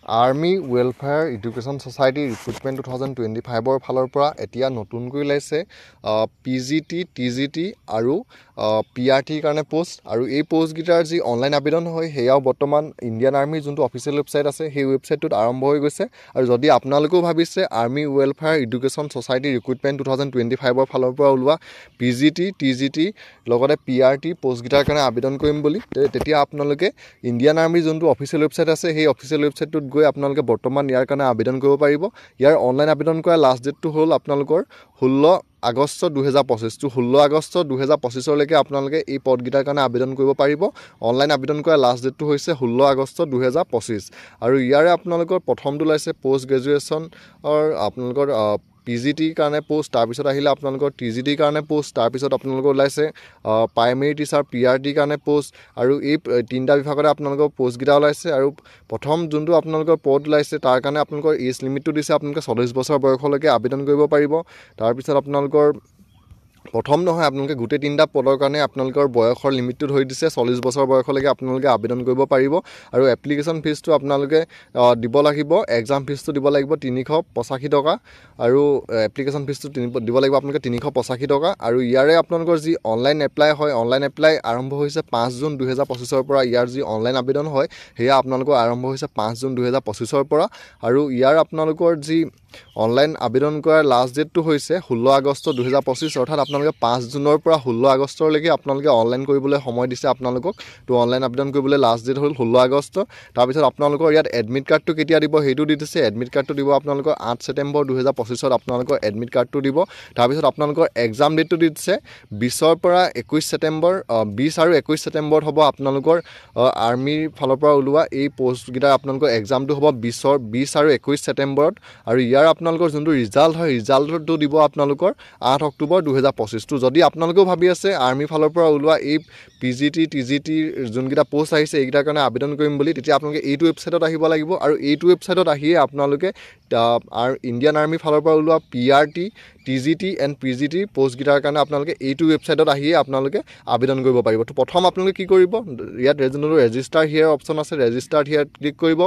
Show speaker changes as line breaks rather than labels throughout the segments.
Army welfare education society recruitment 2025ৰ ফালৰ পৰা এতিয়া নতুনকৈ ওলাইছে PGT, TGT আৰু PRTৰ কাৰণে পোষ্ট আৰু এই পোষ্টকেইটাৰ যি অনলাইন আবেদন হয় সেয়াও বৰ্তমান ইণ্ডিয়ান আৰ্মিৰ যোনটো অফিচিয়েল ৱেবছাইট আছে সেই ৱেবছাইটটোত আৰম্ভ হৈ গৈছে আৰু যদি আপোনালোকেও ভাবিছে army welfare education society recruitment 2025ৰ ফালৰ পৰা ওলোৱা PGT, TGT লগতে PRT পোষ্টকেইটাৰ কাৰণে আবেদন কৰিম বুলি তেতিয়া আপোনালোকে ইণ্ডিয়ান আৰ্মিৰ যোনটো অফিচিয়েল ৱেবছাইট আছে সেই অফিচিয়েল ৱেবছাইটটোত গৈ আপোনালোকে বৰ্তমান ইয়াৰ কাৰণে আবেদন কৰিব পাৰিব। ইয়াৰ অনলাইন আবেদন কৰা লাষ্ট ডেটটো হ'ল আপোনালোকৰ 16 আগষ্ট 2025 টো 16 আগষ্ট 2025লৈকে আপোনালোকে এই পদকেইটাৰ কাৰণে আবেদন কৰিব পাৰিব। অনলাইন আবেদন কৰা লাষ্ট ডেটটো হৈছে 16 আগষ্ট 2025 আৰু ইয়াৰে আপোনালোকৰ প্ৰথমটো ওলাইছে পোষ্ট গ্ৰেজুৱেশ্যনৰ আপোনালোকৰ PGTৰ কাৰণে পোষ্ট, তাৰপিছত আহিলে আপোনালোকৰ TGTৰ কাৰণে পোষ্ট, তাৰপিছত আপোনালোকৰ ওলাইছে প্ৰাইমেৰী টিচাৰ PRTৰ কাৰণে পোষ্ট আৰু এই তিনিটা বিভাগতে আপোনালোকৰ পোষ্টকেইটা ওলাইছে আৰু প্ৰথম যোনটো আপোনালোকৰ পদ ওলাইছে তাৰ কাৰণে আপোনালোকৰ এজ লিমিটটো দিছে আপোনালোকে 40 বছৰ বয়সলৈকে আবেদন কৰিব পাৰিব। তাৰপিছত আপোনালোকৰ প্ৰথম নহয় আপোনালোকে গোটেই তিনিটা পদৰ কাৰণে আপোনালোকৰ বয়সৰ লিমিটটো ধৰি দিছে 40 বছৰ বয়সলৈকে আপোনালোকে আবেদন কৰিব পাৰিব আৰু এপ্লিকেশ্যন ফিজটো আপোনালোকে দিব লাগিব, এক্সাম ফিজটো দিব লাগিব 385 টকা আৰু এপ্লিকেশ্যন ফিজটো দিব লাগিব আপোনালোকে 385 টকা আৰু ইয়াৰে আপোনালোকৰ যি অনলাইন এপ্লাই হয় অনলাইন এপ্লাই আৰম্ভ হৈছে 5 জুন 2025ৰ পৰা। ইয়াৰ যি অনলাইন আবেদন হয় সেয়া আপোনালোকৰ আৰম্ভ হৈছে 5 জুন 2025ৰ পৰা আৰু ইয়াৰ আপোনালোকৰ যি অনলাইন আবেদন কৰাৰ লাষ্ট ডেটটো হৈছে 16 আগষ্ট 2025 অৰ্থাৎ আপোনালোকে 5 জুনৰ পৰা 16 আগষ্টলৈকে আপোনালোকে অনলাইন কৰিবলৈ সময় দিছে আপোনালোকক। তো অনলাইন আবেদন কৰিবলৈ লাষ্ট ডেট হ'ল 16 আগষ্ট। তাৰপিছত আপোনালোকৰ ইয়াত এডমিট কাৰ্ডটো কেতিয়া দিব সেইটো দি দিছে। এডমিট কাৰ্ডটো দিব আপোনালোকৰ 8 ছেপ্টেম্বৰ 2025ত আপোনালোকৰ এডমিট কাৰ্ডটো দিব। তাৰপিছত আপোনালোকৰ এক্সাম ডেটটো দি দিছে 20ৰ পৰা 21 ছেপ্টেম্বৰ 20 আৰু 21 ছেপ্টেম্বৰত হ'ব আপোনালোকৰ আৰ্মিৰ ফালৰ পৰা ওলোৱা এই পোষ্টকেইটাৰ আপোনালোকৰ এক্সামটো হ'ব 20 আৰু 21 ছেপ্টেম্বৰত আৰু ইয়াৰ আপোনালোকৰ যোনটো ৰিজাল্ট হয় ৰিজাল্টটো দিব আপোনালোকৰ 8 অক্টোবৰ 2025। তো যদি আপোনালোকেও ভাবি আছে আৰ্মিৰ ফালৰ পৰা ওলোৱা এই PGT, TGT যোনকেইটা পোষ্ট আহিছে এইকেইটাৰ কাৰণে আবেদন কৰিম বুলি তেতিয়া আপোনালোকে এইটো ৱেবছাইটত আহিব লাগিব আৰু এইটো ৱেবছাইটত আহিয়ে আপোনালোকে ইণ্ডিয়ান আৰ্মিৰ ফালৰ পৰা ওলোৱা PRT, TGT এণ্ড PGT পোষ্টকেইটাৰ কাৰণে আপোনালোকে এইটো ৱেবছাইটত আহিয়ে আপোনালোকে আবেদন কৰিব পাৰিব। তো প্ৰথম আপোনালোকে কি কৰিব, ইয়াত যোনটো ৰেজিষ্টাৰ হিয়াৰ অপশ্যন আছে ৰেজিষ্টাৰ হিয়াৰত ক্লিক কৰিব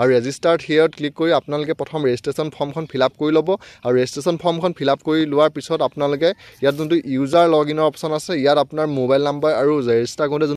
আৰু ৰেজিষ্টাৰ হিয়াৰত ক্লিক কৰি আপোনালোকে প্ৰথম ৰেজিষ্ট্ৰেশ্যন ফৰ্মখন ফিল আপ কৰি ল'ব আৰু ৰেজিষ্ট্ৰেশ্যন ফৰ্মখন ফিল আপ কৰি লোৱাৰ পিছত আপোনালোকে ইয়াত যোনটো ইউজাৰ লগ ইনৰ অপশ্যন আছে ইয়াত আপোনাৰ মোবাইল নাম্বাৰ আৰু ৰেজিষ্টাৰ কৰোঁতে